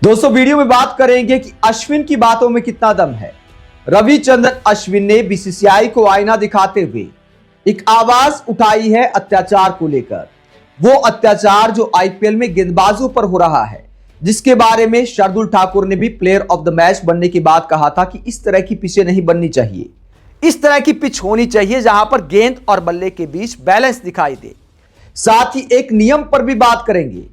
दोस्तों वीडियो में बात करेंगे कि अश्विन की बातों में कितना दम है। रविचंद्रन अश्विन ने बीसीसीआई को आईना दिखाते हुए एक आवाज उठाई है अत्याचार को लेकर। वो अत्याचार जो आईपीएल में गेंदबाजों पर हो रहा है, जिसके बारे में शार्दुल ठाकुर ने भी प्लेयर ऑफ द मैच बनने की बात कहा था कि इस तरह की पिचें नहीं बननी चाहिए। इस तरह की पिच होनी चाहिए जहां पर गेंद और बल्ले के बीच बैलेंस दिखाई दे। साथ ही एक नियम पर भी बात करेंगे,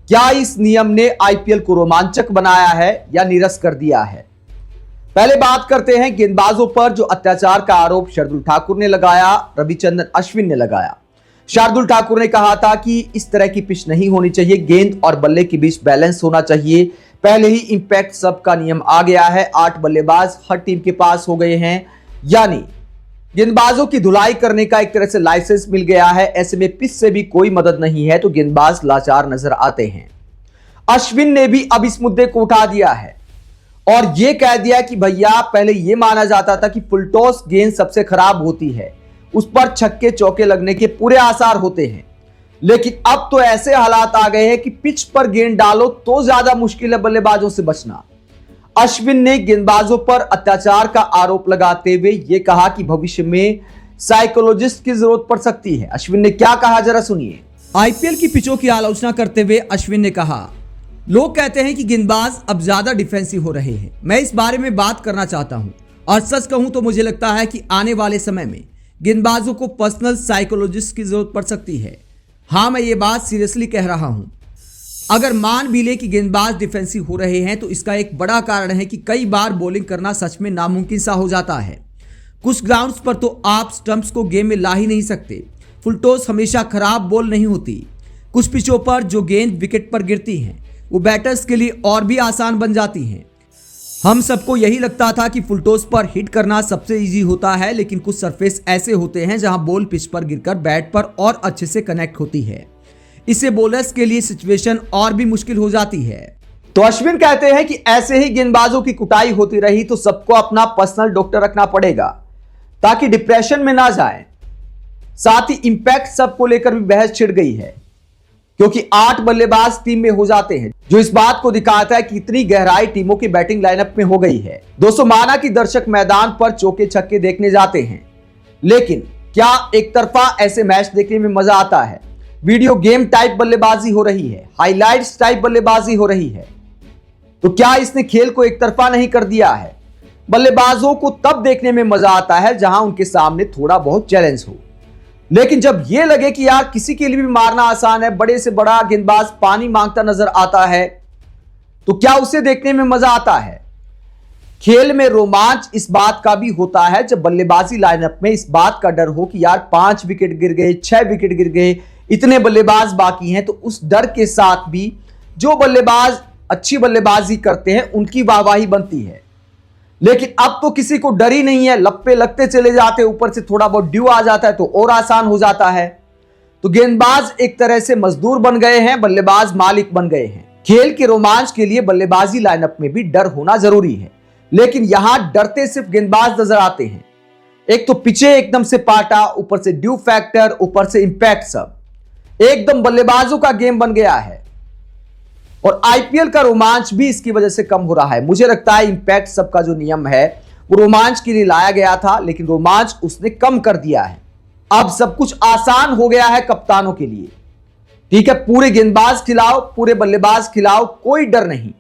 क्या इस नियम ने आईपीएल को रोमांचक बनाया है या नीरस कर दिया है। पहले बात करते हैं गेंदबाजों पर जो अत्याचार का आरोप शार्दुल ठाकुर ने लगाया, रविचंद्रन अश्विन ने लगाया। शार्दुल ठाकुर ने कहा था कि इस तरह की पिच नहीं होनी चाहिए, गेंद और बल्ले के बीच बैलेंस होना चाहिए। पहले ही इंपैक्ट सब का नियम आ गया है, 8 बल्लेबाज हर टीम के पास हो गए हैं, यानी गेंदबाजों की धुलाई करने का एक तरह से लाइसेंस मिल गया है। ऐसे में पिच से भी कोई मदद नहीं है तो गेंदबाज लाचार नजर आते हैं। अश्विन ने भी अब इस मुद्दे को उठा दिया है और यह कह दिया कि भैया पहले यह माना जाता था कि फुल टॉस गेंद सबसे खराब होती है, उस पर छक्के चौके लगने के पूरे आसार होते हैं, लेकिन अब तो ऐसे हालात आ गए हैं कि पिच पर गेंद डालो तो ज्यादा मुश्किल है बल्लेबाजों से बचना। अश्विन ने गेंदबाजों पर अत्याचार का आरोप लगाते हुए यह कहा कि भविष्य में साइकोलॉजिस्ट की जरूरत पड़ सकती है। अश्विन ने क्या कहा, जरा सुनिए। आईपीएल की पिचों की आलोचना करते हुए अश्विन ने कहा, लोग कहते हैं कि गेंदबाज अब ज्यादा डिफेंसिव हो रहे हैं। मैं इस बारे में बात करना चाहता हूं और सच कहूं तो मुझे लगता है कि आने वाले समय में गेंदबाजों को पर्सनल साइकोलॉजिस्ट की जरूरत पड़ सकती है। हां, मैं ये बात सीरियसली कह रहा हूं। अगर मान भी ले कि गेंदबाज डिफेंसिव हो रहे हैं तो इसका एक बड़ा कारण है कि कई बार बॉलिंग करना सच में नामुमकिन सा हो जाता है। कुछ ग्राउंड्स पर तो आप स्टंप्स को गेम में ला ही नहीं सकते। फुल टॉस हमेशा खराब बॉल नहीं होती। कुछ पिचों पर जो गेंद विकेट पर गिरती हैं वो बैटर्स के लिए और भी आसान बन जाती हैं। हम सबको यही लगता था कि फुल टॉस पर हिट करना सबसे इजी होता है, लेकिन कुछ सरफेस ऐसे होते हैं जहां बॉल पिच पर गिरकर बैट पर और अच्छे से कनेक्ट होती है। इससे बॉलर्स के लिए सिचुएशन और भी मुश्किल हो जाती है। तो अश्विन कहते हैं कि ऐसे ही गेंदबाजों की कुटाई होती रही तो सबको अपना पर्सनल डॉक्टर रखना पड़ेगा ताकि डिप्रेशन में ना जाएं। साथ ही इंपैक्ट सबको लेकर भी बहस छिड़ गई है, क्योंकि 8 बल्लेबाज टीम में हो जाते हैं, जो इस बात को दिखाता है कि इतनी गहराई टीमों की बैटिंग लाइनअप में हो गई है। दोस्तों, माना कि दर्शक मैदान पर चौके छक्के देखने जाते हैं, लेकिन क्या एक तरफा ऐसे मैच देखने में मजा आता है? वीडियो गेम टाइप बल्लेबाजी हो रही है, हाइलाइट्स टाइप बल्लेबाजी हो रही है, तो क्या इसने खेल को एक तरफा नहीं कर दिया है? बल्लेबाजों को तब देखने में मजा आता है जहां उनके सामने थोड़ा बहुत चैलेंज हो, लेकिन जब यह लगे कि यार किसी के लिए भी मारना आसान है, बड़े से बड़ा गेंदबाज पानी मांगता नजर आता है, तो क्या उसे देखने में मजा आता है? खेल में रोमांच इस बात का भी होता है जब बल्लेबाजी लाइनअप में इस बात का डर हो कि यार 5 विकेट गिर गए, 6 विकेट गिर गए, इतने बल्लेबाज बाकी हैं, तो उस डर के साथ भी जो बल्लेबाज अच्छी बल्लेबाजी करते हैं उनकी वाहवाही बनती है। लेकिन अब तो किसी को डर ही नहीं है, लप्पे लगते चले जाते, ऊपर से थोड़ा बहुत ड्यू आ जाता है तो और आसान हो जाता है। तो गेंदबाज एक तरह से मजदूर बन गए हैं, बल्लेबाज मालिक बन गए हैं। खेल के रोमांच के लिए बल्लेबाजी लाइनअप में भी डर होना जरूरी है, लेकिन यहां डरते सिर्फ गेंदबाज नजर आते हैं। एक तो पिचे एकदम से पाटा, ऊपर से ड्यू फैक्टर, ऊपर से इंपैक्ट, सब एकदम बल्लेबाजों का गेम बन गया है और आईपीएल का रोमांच भी इसकी वजह से कम हो रहा है। मुझे लगता है इंपैक्ट सब का जो नियम है वो रोमांच के लिए लाया गया था, लेकिन रोमांच उसने कम कर दिया है। अब सब कुछ आसान हो गया है कप्तानों के लिए। ठीक है, पूरे गेंदबाज खिलाओ, पूरे बल्लेबाज खिलाओ, कोई डर नहीं।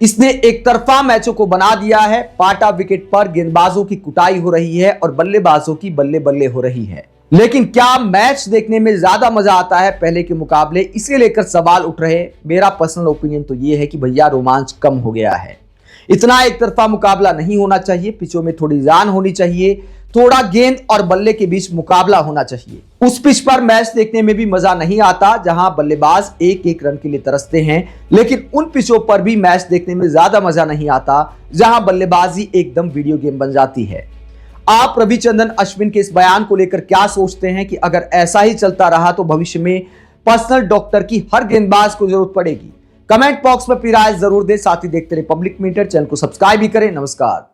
इसने एक तरफा मैचों को बना दिया है। पाटा विकेट पर गेंदबाजों की कुटाई हो रही है और बल्लेबाजों की बल्ले बल्ले हो रही है। लेकिन क्या मैच देखने में ज्यादा मजा आता है पहले के मुकाबले? इसे लेकर सवाल उठ रहे। मेरा पर्सनल ओपिनियन तो यह है कि भैया रोमांच कम हो गया है। इतना एक तरफा मुकाबला नहीं होना चाहिए, पिचों में थोड़ी जान होनी चाहिए, थोड़ा गेंद और बल्ले के बीच मुकाबला होना चाहिए। उस पिच पर मैच देखने में भी मजा नहीं आता जहां बल्लेबाज एक एक रन के लिए तरसते हैं, लेकिन उन पिचों पर भी मैच देखने में ज्यादा मजा नहीं आता जहां बल्लेबाजी एकदम वीडियो गेम बन जाती है। आप रविचंद्रन अश्विन के इस बयान को लेकर क्या सोचते हैं कि अगर ऐसा ही चलता रहा तो भविष्य में पर्सनल डॉक्टर की हर गेंदबाज को जरूरत पड़ेगी? कमेंट बॉक्स में अपनी राय जरूर दें। साथ ही देखते रहे पब्लिक मीटर, चैनल को सब्सक्राइब भी करें। नमस्कार।